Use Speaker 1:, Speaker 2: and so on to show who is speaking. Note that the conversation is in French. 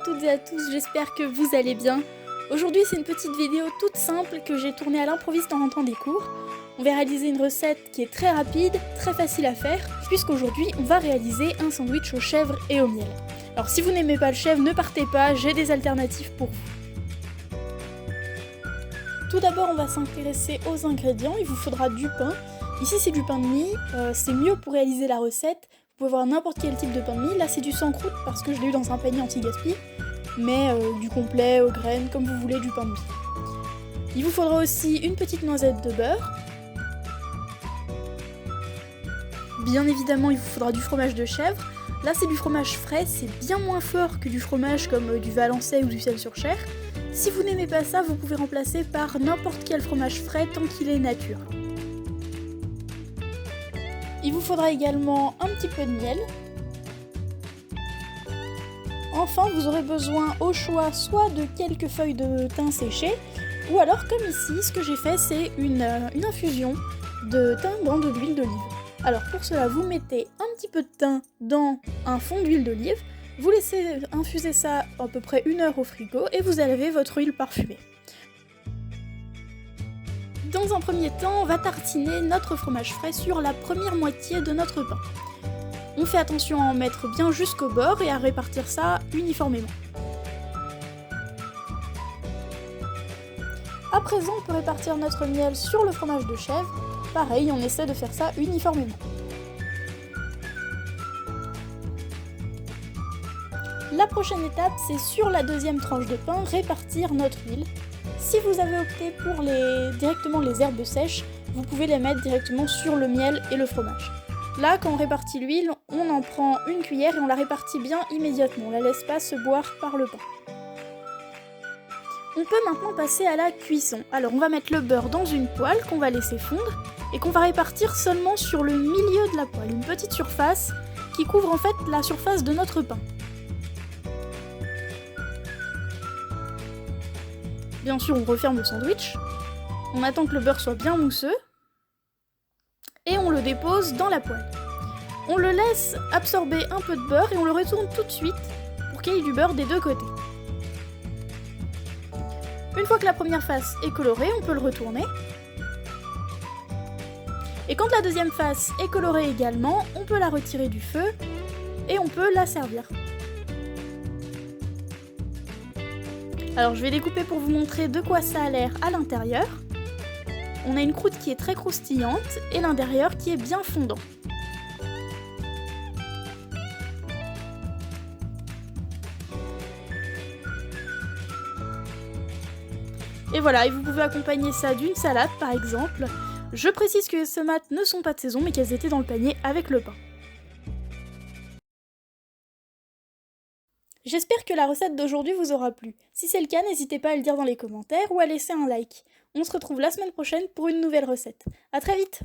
Speaker 1: toutes et à tous, j'espère que vous allez bien. Aujourd'hui c'est une petite vidéo toute simple que j'ai tournée à l'improviste en rentrant des cours. On va réaliser une recette qui est très rapide, très facile à faire, puisqu'aujourd'hui on va réaliser un sandwich aux chèvres et au miel. Alors si vous n'aimez pas le chèvre, ne partez pas, j'ai des alternatives pour vous. Tout d'abord on va s'intéresser aux ingrédients, il vous faudra du pain. Ici c'est du pain de mie, c'est mieux pour réaliser la recette. Vous pouvez avoir n'importe quel type de pain de mie, là c'est du sans croûte parce que je l'ai eu dans un panier anti-gaspi, mais du complet, aux graines, comme vous voulez, du pain de mie. Il vous faudra aussi une petite noisette de beurre. Bien évidemment il vous faudra du fromage de chèvre. Là c'est du fromage frais, c'est bien moins fort que du fromage comme du valençay ou du sel sur chair. Si vous n'aimez pas ça, vous pouvez remplacer par n'importe quel fromage frais tant qu'il est nature. Il vous faudra également un petit peu de miel. Enfin, vous aurez besoin au choix soit de quelques feuilles de thym séchées, ou alors comme ici, ce que j'ai fait c'est une infusion de thym dans de l'huile d'olive. Alors pour cela, vous mettez un petit peu de thym dans un fond d'huile d'olive, vous laissez infuser ça à peu près 1 heure au frigo et vous avez votre huile parfumée. Dans un premier temps, on va tartiner notre fromage frais sur la première moitié de notre pain. On fait attention à en mettre bien jusqu'au bord et à répartir ça uniformément. À présent, on peut répartir notre miel sur le fromage de chèvre. Pareil, on essaie de faire ça uniformément. La prochaine étape, c'est sur la deuxième tranche de pain, répartir notre huile. Si vous avez opté pour directement les herbes sèches, vous pouvez les mettre directement sur le miel et le fromage. Là, quand on répartit l'huile, on en prend une cuillère et on la répartit bien immédiatement, on la laisse pas se boire par le pain. On peut maintenant passer à la cuisson. Alors on va mettre le beurre dans une poêle qu'on va laisser fondre et qu'on va répartir seulement sur le milieu de la poêle, une petite surface qui couvre en fait la surface de notre pain. Bien sûr, on referme le sandwich, on attend que le beurre soit bien mousseux, et on le dépose dans la poêle. On le laisse absorber un peu de beurre et on le retourne tout de suite pour qu'il y ait du beurre des deux côtés. Une fois que la première face est colorée, on peut le retourner. Et quand la deuxième face est colorée également, on peut la retirer du feu et on peut la servir. Alors je vais découper pour vous montrer de quoi ça a l'air à l'intérieur. On a une croûte qui est très croustillante et l'intérieur qui est bien fondant. Et voilà, et vous pouvez accompagner ça d'une salade par exemple. Je précise que ces tomates ne sont pas de saison mais qu'elles étaient dans le panier avec le pain. J'espère que la recette d'aujourd'hui vous aura plu. Si c'est le cas, n'hésitez pas à le dire dans les commentaires ou à laisser un like. On se retrouve la semaine prochaine pour une nouvelle recette. À très vite!